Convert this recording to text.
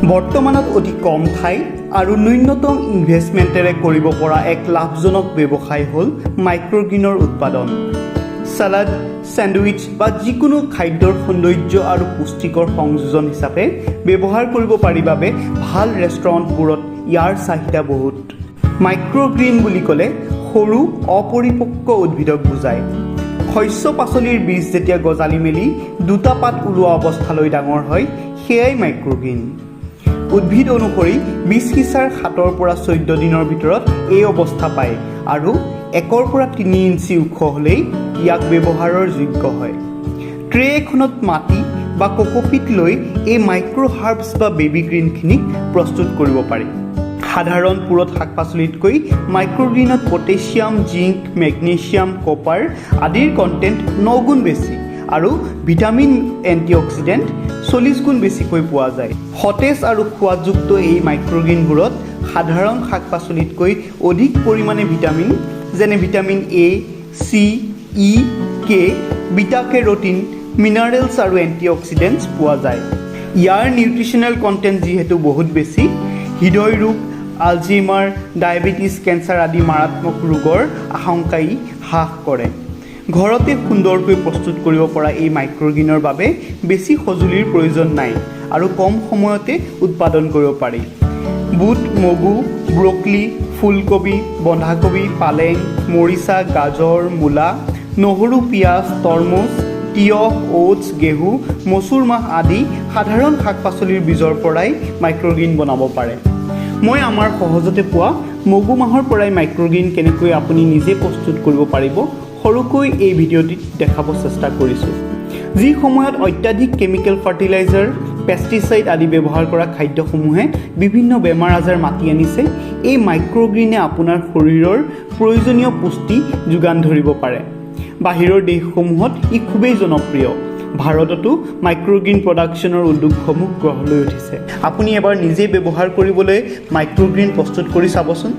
বৰ্তমানত অতি কম ঠাই আৰু ন্যূনতম ইনভেষ্টমেণ্টেৰে কৰিব পৰা এক লাভজনক ব্যৱসায় হ'ল মাইক্ৰগ্ৰীনৰ উৎপাদন। সালাড, স্যান্ডউইচ বা যিকোনো খাদ্যৰ সৌন্দৰ্য আৰু পুষ্টিকৰ সংযোজন হিচাপে ব্যৱহাৰ কৰিব পাৰি বাবে ভাল ৰেষ্টুৰেণ্টবোৰত ইয়াৰ চাহিদা বহুত। মাইক্ৰগ্ৰীন বুলি ক'লে সৰু অপৰিপক্ক উদ্ভিদক বুজায়। শস্য পাচলিৰ বীজ যেতিয়া গজালি মেলি দুটা পাত ওলোৱা অৱস্থালৈ ডাঙৰ হয় সেয়াই মাইক্ৰগ্ৰীন। উদ্ভিদ অনুসৰি বীজ সিঁচাৰ 7 পৰা 14 দিনৰ ভিতৰত এই অৱস্থা পায় আৰু 1 পৰা 3 ইঞ্চি ওখ হ'লেই ইয়াক ব্যৱহাৰৰ যোগ্য হয়। ট্ৰে এখনত মাটি বা কোকোপিট লৈ এই মাইক্ৰ হাৰ্বছ বা বেবী গ্ৰীণখিনিক প্ৰস্তুত কৰিব পাৰি। সাধাৰণ পুৰত শাক পাচলিতকৈ মাইক্ৰগ্ৰীণত পটেছিয়াম, জিংক, মেগনেছিয়াম, কপাৰ আদিৰ কণ্টেণ্ট 9 গুণ বেছি আৰু ভিটামিন এণ্টিঅক্সিডেণ্ট 40 গুণ বেছিকৈ পোৱা যায়। সতেজ আৰু সোৱাদযুক্ত এই মাইক্ৰগ্ৰীণবোৰত সাধাৰণ শাক পাচলিতকৈ অধিক পৰিমাণে ভিটামিন যেনে vitamin A, C, E, K, beta carotene, minerals আৰু এণ্টিঅক্সিডেণ্টছ পোৱা যায়। ইয়াৰ নিউট্ৰিশ্যনেল কণ্টেণ্ট যিহেতু বহুত বেছি, হৃদয় ৰোগ, আলজিমাৰ, ডায়েবেটিছ, কেঞ্চাৰ আদি মাৰাত্মক ৰোগৰ আশংকাই হ্ৰাস কৰে। ঘৰতে সুন্দৰকৈ প্ৰস্তুত কৰিব পৰা এই মাইক্ৰগ্ৰীনৰ বাবে বেছি সঁজুলিৰ প্ৰয়োজন নাই আৰু কম সময়তে উৎপাদন কৰিব পাৰি। বুট, মগু, ব্ৰকলি, ফুলকবি, বন্ধাকবি, পালেং, মৰিচা, গাজৰ, মূলা, নহৰু, পিঁয়াজ, তৰমুজ, তিয়হ, ওটছ, গেহু, মচুৰ মাহ আদি সাধাৰণ শাক পাচলিৰ বীজৰ পৰাই মাইক্ৰগ্ৰীন বনাব পাৰে। মই আমাৰ সহজতে পোৱা মগু মাহৰ পৰাই মাইক্ৰগ্ৰীন কেনেকৈ আপুনি নিজে প্ৰস্তুত কৰিব পাৰিব সৰুকৈ এই ভিডিঅ'টিত দেখাব চেষ্টা কৰিছোঁ। যি সময়ত অত্যাধিক কেমিকেল ফাৰ্টিলাইজাৰ, পেষ্টিচাইড আদি ব্যৱহাৰ কৰা খাদ্যসমূহে বিভিন্ন বেমাৰ আজাৰ মাতি আনিছে, এই মাইক্ৰগ্ৰীনে আপোনাৰ শৰীৰৰ প্ৰয়োজনীয় পুষ্টি যোগান ধৰিব পাৰে। বাহিৰৰ দেশসমূহত ই খুবেই জনপ্ৰিয়। ভাৰততো মাইক্ৰগ্ৰীন প্ৰডাকশ্যনৰ উদ্যোগসমূহ গঢ় লৈ উঠিছে। আপুনি এবাৰ নিজে ব্যৱহাৰ কৰিবলৈ মাইক্ৰগ্ৰীন প্ৰস্তুত কৰি চাবচোন।